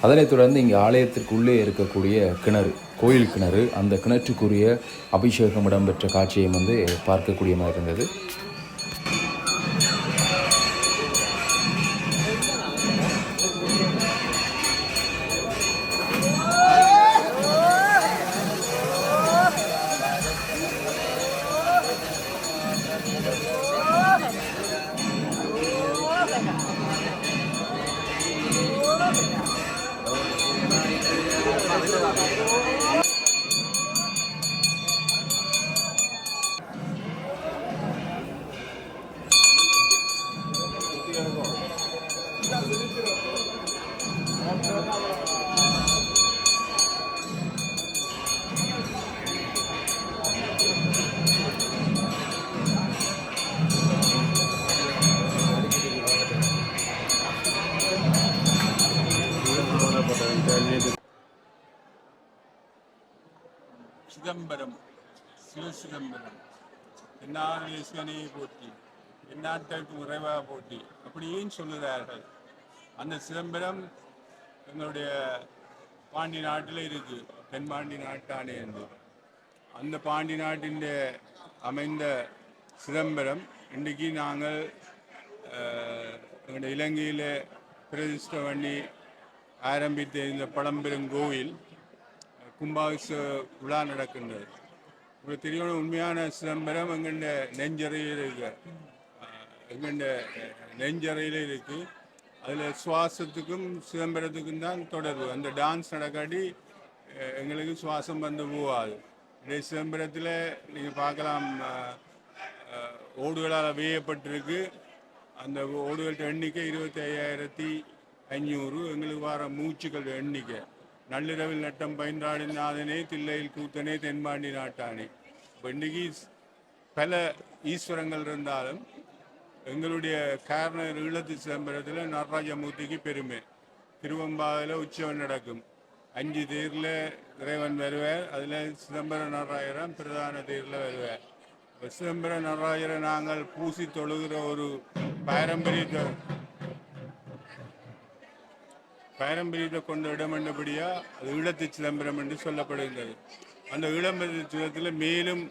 அதனைத் தொடர்ந்து இங்கே ஆலயத்திற்குள்ளே இருக்கக்கூடிய கிணறு, கோயில் கிணறு, அந்த கிணற்றுக்குரிய அபிஷேகம் இடம்பெற்ற காட்சியை பார்க்கக்கூடிய மாதிரி இருந்தது. சிதம்பரம், சிவசிதம்பரம், என்னாலேஸ்வனே போற்றி, எந்நாட்டற்கு உறைவா போற்றி, அப்படியும் சொல்லுகிறார்கள். அந்த சிதம்பரம் எங்களுடைய பாண்டி நாட்டில் இருக்கு, தென்பாண்டி நாட்டானே என்று. அந்த பாண்டி நாட்டின் அமைந்த சிதம்பரம் இன்றைக்கு நாங்கள் எங்களுடைய இலங்கையில் பிரதிஷ்டை பண்ணி ஆரம்பித்த இந்த பழம்பெரும் கோவில் கும்பாபிஷேக விழா நடக்கின்றது. உங்களுக்கு தெரியும் உண்மையான சிதம்பரம் எங்கண்ட நெஞ்சறையில் இருக்கு. எங்கண்ட நெஞ்சறையில் இருக்கு. அதில் சுவாசத்துக்கும் சிதம்பரத்துக்கும் தான் தொடர்பு. அந்த டான்ஸ் நடக்காட்டி எங்களுக்கு சுவாசம் வந்து போகாது. இதே சிதம்பரத்தில் நீங்கள் பார்க்கலாம், ஓடுகளால் வேயப்பட்டிருக்கு. அந்த ஓடுகள எண்ணிக்கை 25,500. எங்களுக்கு வர மூச்சுக்கள் எண்ணிக்கை. நள்ளிரவில் நட்டம் பயின்றாடினாதனே தில்லையில் கூத்தனே தென்பாண்டி நாட்டானே. இப்போ இன்றைக்கி பல ஈஸ்வரங்கள் இருந்தாலும் எங்களுடைய காரணர் ஈழத்து சிதம்பரத்தில் நடராஜமூர்த்திக்கு பெருமை. திருவம்பாவில் உற்சவம் நடக்கும். 5 தேரில் இறைவன் வருவார். அதில் சிதம்பர நடராஜரம் பிரதான தேரில் வருவார். சிதம்பர நடராஜரை நாங்கள் பூசி தொழுகிற ஒரு பாரம்பரியத்தை கொண்ட இடம் என்றபடியா அது ஈழத்து சிதம்பரம் என்று சொல்லப்படுகின்றது. அந்த ஈழத்தில் மேலும்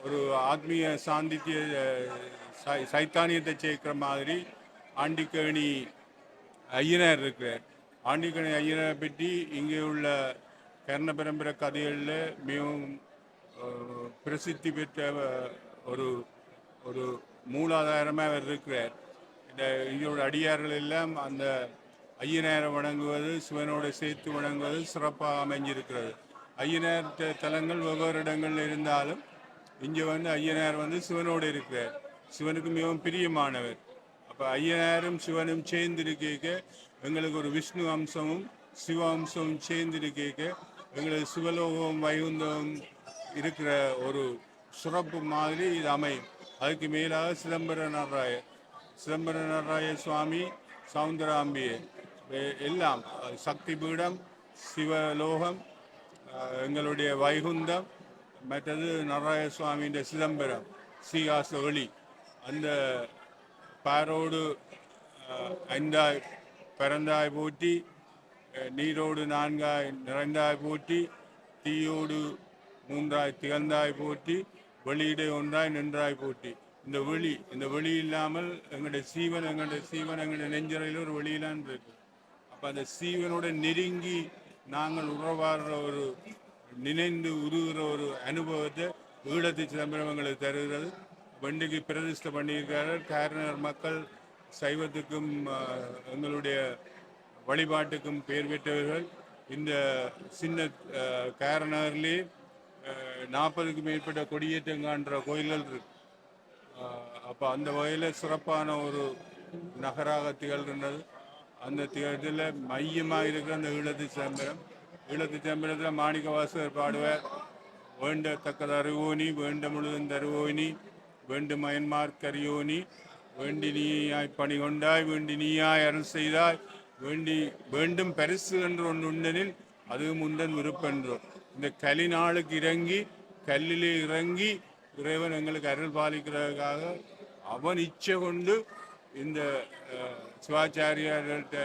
ஒரு ஆத்மீய சாந்தித்திய சைத்தானியத்தை சேர்க்கிற மாதிரி ஆண்டிக்கணி ஐயனார் இருக்கிறார். ஆண்டிக்கணி ஐயனாரை பற்றி இங்கே உள்ள கர்ண பரம்பரை கதைகளில் மிகவும் பிரசித்தி பெற்ற ஒரு ஒரு மூலாதாரமாக அவர் இருக்கிறார். இதோட அடியார்கள் எல்லாம் அந்த ஐயனாரை வணங்குவது, சிவனோடு சேர்த்து வணங்குவது சிறப்பாக அமைஞ்சிருக்கிறது. ஐயனார் தலங்கள் வெவ்வேறு இடங்கள் இருந்தாலும் இங்கே ஐயனார் சிவனோடு இருக்கிறார். சிவனுக்கு மிகவும் பிரியமானவர். அப்போ ஐயனாரும் சிவனும் சேர்ந்திருக்க எங்களுக்கு ஒரு விஷ்ணு அம்சமும் சிவ அம்சமும் சேர்ந்திருக்க எங்களுக்கு சிவலோகம் வைகுந்தம் இருக்கிற ஒரு சிறப்பு மாதிரி இது அமையும். அதுக்கு மேலாக சிதம்பர நடராய சுவாமி, சவுந்தராம்பிகை எல்லாம் சக்தி பீடம், சிவலோகம், எங்களுடைய வைகுந்தம், மற்றது நடராய சுவாமியின் சிதம்பரம், சீகாச ஒளி, அந்த பாரோடு 5 பிறந்தாய் போற்றி, நீரோடு 4 நிறைந்தாய் போற்றி, தீயோடு 3 திகழ்ந்தாய் போற்றி, வெளியிடை 1 நின்றாய் போற்றி. இந்த வெளி இல்லாமல் எங்களுடைய சீவன் எங்களுடைய நெஞ்சறையில் ஒரு வெளியிலான் இருக்கு. அப்போ அந்த சீவனோட நெருங்கி நாங்கள் உறவாடுற ஒரு நினைந்து உருகிற ஒரு அனுபவத்தை ஈழத்து சிதம்பரம் எங்களுக்கு தருகிறது. வண்டிக்கு பிரதிஷ்டை பண்ணியிருக்கிறார்கள். காரணர் மக்கள் சைவத்துக்கும் எங்களுடைய வழிபாட்டுக்கும் பெயர் பெற்றவர்கள். இந்த சின்ன காரணர்லேயே 40க்கும் மேற்பட்ட கொடியேற்றங்கான்ற கோயில்கள் இருக்கு. அப்போ அந்த வகையில் சிறப்பான ஒரு நகராக திகழ்கின்றது. அந்த திகழ்ச்சியில் மையமாக இருக்கிற அந்த ஈழத்து சிதம்பரத்தில் மாணிக்கவாசகர் பாடுவார். வேண்டத்தக்கது அறிவோனி, வேண்ட முழுதும் தருவோனி, வேண்டு மயன்மார்க் கரியோனி, வேண்டி நீயாய் பணி கொண்டாய், வேண்டி நீயாய் அருள் செய்தாய், வேண்டும் பரிசு என்று ஒன்று உண்டனில் அது முந்தன் விருப்பென்றோம். இந்த கலிநாளுக்கு இறங்கி கல்லிலே இறங்கி இறைவன் எங்களுக்கு அருள் பாலிக்கிறதுக்காக அவன் இச்சை கொண்டு இந்த சிவாச்சாரியார்கிட்ட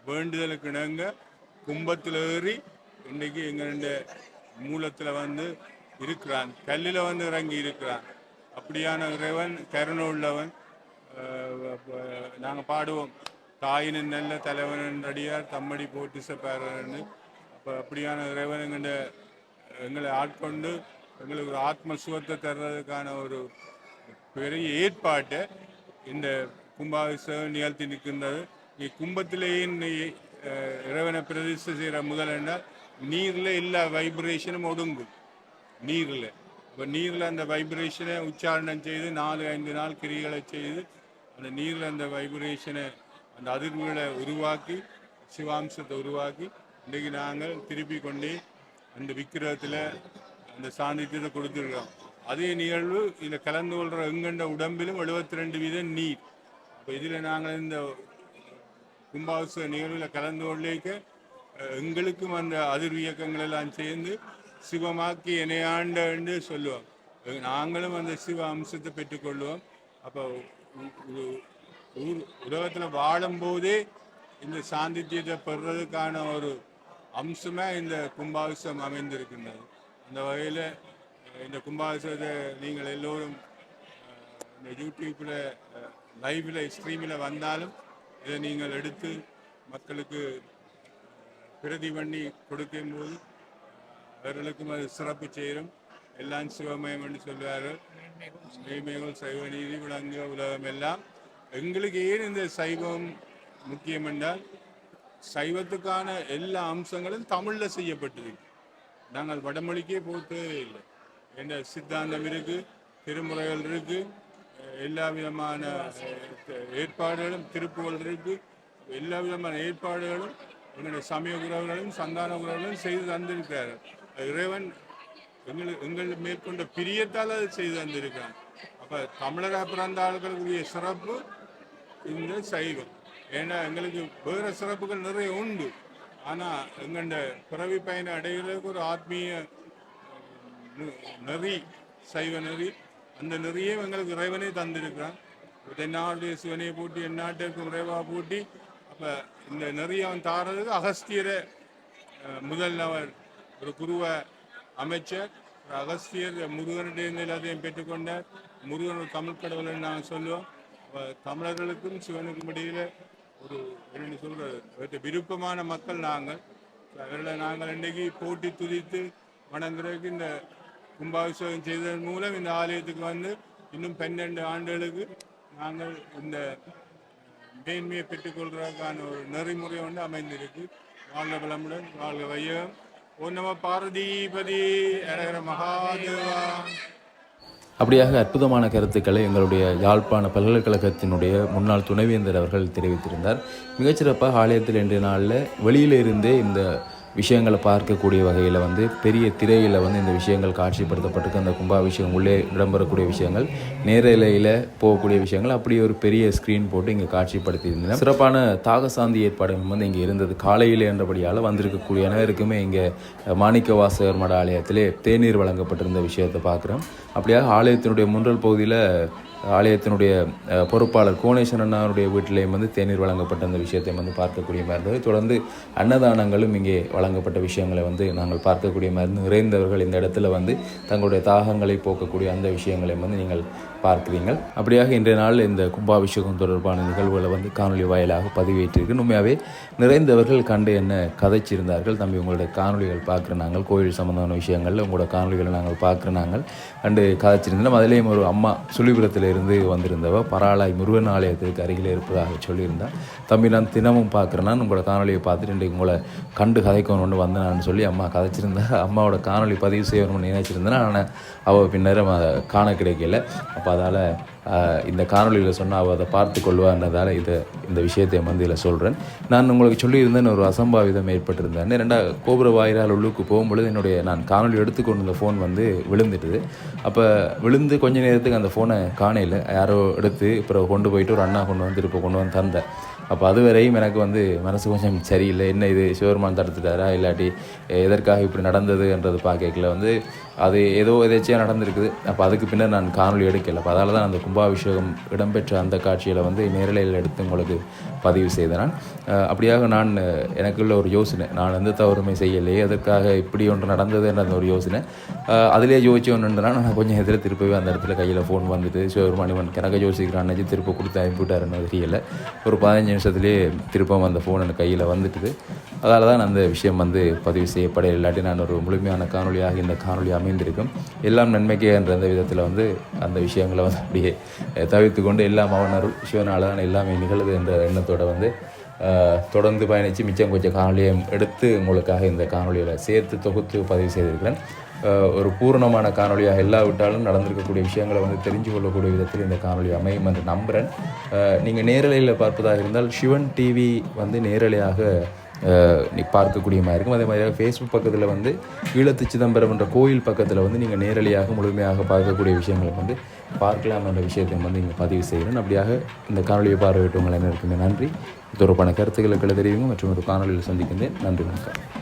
வேண்டுதலுக்கு இணங்க கும்பத்தில் ஏறி இன்றைக்கு எங்களுடைய மூலத்தில் இருக்கிறான். கல்லில் இறங்கி இருக்கிறான். அப்படியான இறைவன் கருணை உள்ளவன். நாங்கள் பாடுவோம், தாயினின் நல்ல தலைவன் அடியார் தம்மடி போட்டு செப்பாருன்னு. அப்போ அப்படியான இறைவன் எங்களை ஆட்கொண்டு எங்களுக்கு ஒரு ஆத்ம சுகத்தை தர்றதுக்கான ஒரு பெரிய ஏற்பாட்டை இந்த கும்பாபிஷேகம் நிகழ்த்தி நிற்கின்றது. கும்பத்திலேயே இறைவனை பிரதிஷ்டை செய்கிற முதல் என்றால் நீரில் எல்லா வைப்ரேஷனும் ஒடுங்கும். நீரில் இப்போ நீரில் அந்த வைப்ரேஷனை உச்சாரணம் செய்து 4-5 நாள் கிரிகளை செய்து அந்த நீரில் அந்த வைப்ரேஷனை அந்த அதிர்வுகளை உருவாக்கி சிவாம்சத்தை உருவாக்கி இன்றைக்கு நாங்கள் திருப்பி கொண்டே அந்த விக்கிரகத்தில் அந்த சாநித்தியத்தை கொடுத்துருக்கோம். அதே நிகழ்வு இதில் கலந்து கொள்கிற எங்கண்ட உடம்பிலும் 72% நீர். இப்போ இதில் நாங்கள் இந்த கும்பாபிஷேக நிகழ்வில் கலந்து கொள்ளைக்க எங்களுக்கும் அந்த அதிர்வு இயக்கங்கள் எல்லாம் சேர்ந்து சிவமாக்கி இணையாண்ட என்று சொல்லுவோம். நாங்களும் அந்த சிவ அம்சத்தை பெற்றுக்கொள்வோம். அப்போ உலகத்தில் வாழும்போதே இந்த சாந்தித்தியத்தை பெறுறதுக்கான ஒரு அம்சமாக இந்த கும்பாபிஷேகம் அமைந்திருக்கின்றது. அந்த வகையில் இந்த கும்பாபிஷேகத்தை நீங்கள் எல்லோரும் இந்த யூடியூப்பில் லைவில் ஸ்ட்ரீமில் வந்தாலும் இதை நீங்கள் எடுத்து மக்களுக்கு பிரதி பண்ணி கொடுக்கும்போது அவர்களுக்கும் அது சிறப்பு செய்யும். எல்லாம் சிவமயம் என்று சொல்வார்கள். மெய்மைகள் சைவ நீதி விளங்க உலகம் எல்லாம். எங்களுக்கு ஏன் இந்த சைவம் முக்கியம் என்றால் சைவத்துக்கான எல்லா அம்சங்களும் தமிழில் செய்யப்பட்டிருக்கு. நாங்கள் வடமொழிக்கே போட்டே இல்லை. என்ற சித்தாந்தம் இருக்கு, திருமுறைகள் இருக்கு, எல்லா விதமான ஏற்பாடுகளும் திருப்புகள் இருக்கு. எல்லா விதமான ஏற்பாடுகளும் எங்களுடைய சமய உறவுகளும் சந்தான உறவுகளும் செய்து தந்திருக்கிறார்கள். இறைவன் எங்கள் மேற்கொண்ட பிரியத்தால் அதை செய்து தந்திருக்கிறான். அப்போ தமிழராக பிறந்த ஆளுகளுக்குரிய சிறப்பு இந்த சைவம். ஏன்னா எங்களுக்கு வேறு சிறப்புகள் நிறைய உண்டு. ஆனால் எங்கள்ட பிறவி பயனை அடைகிறதுக்கு ஒரு ஆத்மீய நெறி, சைவ நெறி, அந்த நெறியே எங்களுக்கு இறைவனே தந்திருக்கிறான். தென்னாடுடைய சிவனையை பூட்டி எந்நாட்டிற்கு இறைவாக பூட்டி. அப்போ இந்த நெறியை அவன் தாரதுக்கு அகஸ்தியரை முதல் அவர் ஒரு குருவை அமைச்சர். அகஸ்தியர் முருகனுடைய எல்லாத்தையும் பெற்றுக்கொண்டார். முருகன் ஒரு தமிழ் கடவுள்னு நாங்கள் சொல்லுவோம். தமிழர்களுக்கும் சிவனுக்கும் இடையில ஒரு என்ன சொல்றது விருப்பமான மக்கள் நாங்கள். அவர்களை நாங்கள் இன்றைக்கு போட்டி துதித்து வணங்குறதுக்கு இந்த கும்பாபிஷேகம் செய்ததன் மூலம் இந்த ஆலயத்துக்கு வந்து இன்னும் 12 ஆண்டுகளுக்கு நாங்கள் இந்த மேன்மையை பெற்றுக்கொள்றதுக்கான ஒரு நெறிமுறை ஒன்று அமைந்திருக்கு. வாழ்க வளமுடன், வாழ்க வையகம். ஓ நம பார்வதிபதி அரஹர மகாதேவா. அப்படியாக அற்புதமான கருத்துக்களை எங்களுடைய யாழ்ப்பாண பல்கலைக்கழகத்தினுடைய முன்னாள் துணைவேந்தர் அவர்கள் தெரிவித்திருந்தார். மிகச்சிறப்பாக ஆலயத்தில் இன்றைய நாளில் வெளியிலிருந்தே இந்த விஷயங்களை பார்க்கக்கூடிய வகையில் வந்து பெரிய திரையில் வந்து இந்த விஷயங்கள் காட்சிப்படுத்தப்பட்டிருக்கு. அந்த கும்பாபிஷேகம் உள்ளே இடம்பெறக்கூடிய விஷயங்கள், நேரலையில் போகக்கூடிய விஷயங்கள், அப்படி ஒரு பெரிய ஸ்க்ரீன் போட்டு இங்கே காட்சிப்படுத்தியிருந்தேன். சிறப்பான தாகசாந்தி ஏற்பாடுகள் வந்து இங்கே இருந்தது. காலையில் என்றபடியால் வந்திருக்கக்கூடிய அனைவருக்குமே இங்கே மாணிக்க வாசகர் மட ஆலயத்திலே தேநீர் வழங்கப்பட்டிருந்த விஷயத்தை பார்க்குறோம். அப்படியாக ஆலயத்தினுடைய முன்றல் பகுதியில் ஆலயத்தினுடைய பொறுப்பாளர் கோணேஸ்வரன் அண்ணாவுடைய வீட்டிலேயும் வந்து தேநீர் வழங்கப்பட்ட அந்த விஷயத்தை வந்து பார்க்கக்கூடிய மாதிரி இருந்தது. தொடர்ந்து அன்னதானங்களும் இங்கே வழங்கப்பட்ட விஷயங்களை வந்து நாங்கள் பார்க்கக்கூடிய மாதிரி நிறைந்தவர்கள் இந்த இடத்துல வந்து தங்களுடைய தாகங்களை போக்கக்கூடிய அந்த விஷயங்களை வந்து நீங்கள் பார்க்கிறீர்கள். அப்படியாக இன்றைய நாள் இந்த கும்பாபிஷேகம் தொடர்பான நிகழ்வுகளை வந்து காணொலி வாயிலாக பதிவேற்றிருக்கு. உண்மையாகவே நிறைந்தவர்கள் கண்டு என்ன கதைச்சிருந்தார்கள். தம்பி உங்களுடைய காணொலிகள் பார்க்குற நாங்கள் கோயில் சம்பந்தமான விஷயங்கள் உங்களோட காணொலிகளை நாங்கள் பார்க்குற நாங்கள் கண்டு கதைச்சிருந்தோம். அதிலேயும் ஒரு அம்மா சுழிபுரத்தில் இருந்து வந்திருந்தவ பராளாய் முருகன் ஆலயத்துக்கு அருகில் இருப்பதாக சொல்லியிருந்தாள். தம்பி நான் தினமும் பார்க்குறேன்னா உங்களோட காணொலியை பார்த்துட்டு இன்றைக்கு உங்களை கண்டு கதைக்கணும்னு வந்தேன்னு சொல்லி அம்மா கதைச்சிருந்தா. அம்மாவோட காணொலி பதிவு செய்யணும்னு நினைச்சிருந்தேன். ஆனால் அவள் பின்னரும் அதை காண கிடைக்கல. அப்போ அதால் இந்த காணொலியில் சொன்னால் அவள் அதை பார்த்து கொள்வான்றதால் இந்த விஷயத்தை வந்து இதில் சொல்கிறேன். நான் உங்களுக்கு சொல்லியிருந்தேன் ஒரு அசம்பாவிதம் ஏற்பட்டிருந்தேன். ரெண்டாவது கோபுர வாயிலால் உள்ளுக்கு போகும்பொழுது நான் காணொலி எடுத்துக்கொண்டு இந்த ஃபோன் வந்து விழுந்துட்டுது. அப்போ விழுந்து கொஞ்ச நேரத்துக்கு அந்த ஃபோனை காணையில் யாரோ எடுத்து இப்போ கொண்டு போயிட்டு ஒரு அண்ணா கொண்டு வந்து இப்போ கொண்டு வந்து தந்தேன். அப்போ அது வரையும் எனக்கு வந்து மனசு கொஞ்சம் சரியில்லை. என்ன இது சிவபெருமான் தடுத்துட்டாரா இல்லாட்டி எதற்காக இப்படி நடந்ததுன்றது பார்க்கல வந்து அது ஏதோ எதாச்சியாக நடந்திருக்குது. அப்போ அதுக்கு பின்னர் நான் காணொலி எடுக்கலை. அப்போ அதால் தான் அந்த கும்பாபிஷேகம் இடம்பெற்ற அந்த காட்சியில் வந்து நேரலையில் எடுத்து உங்களுக்கு பதிவு செய்தேன். அப்படியாக நான் எனக்குள்ள ஒரு யோசனை, நான் எந்த தவறுமே செய்யலையே, அதற்காக இப்படி ஒன்று நடந்ததுன்ற அந்த ஒரு யோசனை அதிலே யோசிச்சு ஒன்றுனா நான் கொஞ்சம் எதில் திருப்பவே அந்த இடத்துல கையில் ஃபோன் வந்துட்டு சிவபெருமான் கணக்க யோசிக்கிறான் திருப்ப கொடுத்து அனுப்பிவிட்டாருன்னு தெரியலை. ஒரு 15 நிமிஷத்துலேயே திருப்பம் அந்த ஃபோன் எனக்கு கையில் வந்துட்டுது. அதால் தான் அந்த விஷயம் வந்து பதிவு செய்யப்பட இல்லாட்டி நான் ஒரு முழுமையான காணொலியாக இந்த காணொலி அமைந்திருக்கும். எல்லாம் நன்மைக்கே என்ற அந்த விதத்தில் வந்து அந்த விஷயங்களை வந்து அப்படியே தவிர்த்து கொண்டு எல்லாம் அவனருள் சிவனால் தான் எல்லாமே நிகழுது என்ற எண்ணத்தோடு வந்து தொடர்ந்து பயணித்து மிச்சம் கொஞ்சம் காணொலியை எடுத்து உங்களுக்காக இந்த காணொலியில் சேர்த்து தொகுத்து பதிவு செய்திருக்கிறேன். ஒரு பூரணமான காணொலியாக இல்லாவிட்டாலும் நடந்திருக்கக்கூடிய விஷயங்களை வந்து தெரிஞ்சு கொள்ளக்கூடிய விதத்தில் இந்த காணொலி அமையும் என்று நம்புகிறேன். நீங்கள் நேரலையில் பார்ப்பதாக இருந்தால் சிவன் டிவி வந்து நேரலையாக நீ பார்க்கக்கூடிய மாதிரி இருக்கும். அதே மாதிரியாக ஃபேஸ்புக் பக்கத்தில் வந்து ஈழத்து சிதம்பரம் என்ற கோயில் பக்கத்தில் வந்து நீங்கள் நேரலையாக முழுமையாக பார்க்கக்கூடிய விஷயங்களை வந்து பார்க்கலாம் என்ற விஷயத்தை வந்து இங்கே பதிவு செய்கிறேன். அப்படியாக இந்த காணொலியை பார்வையிட்டவங்களை இருக்குங்க நன்றி. தொடர்பான கருத்துக்களுக்கு தெரிவிங்க மற்றும் ஒரு காணொலியில் சந்திக்கின்றேன். நன்றி, வணக்கம்.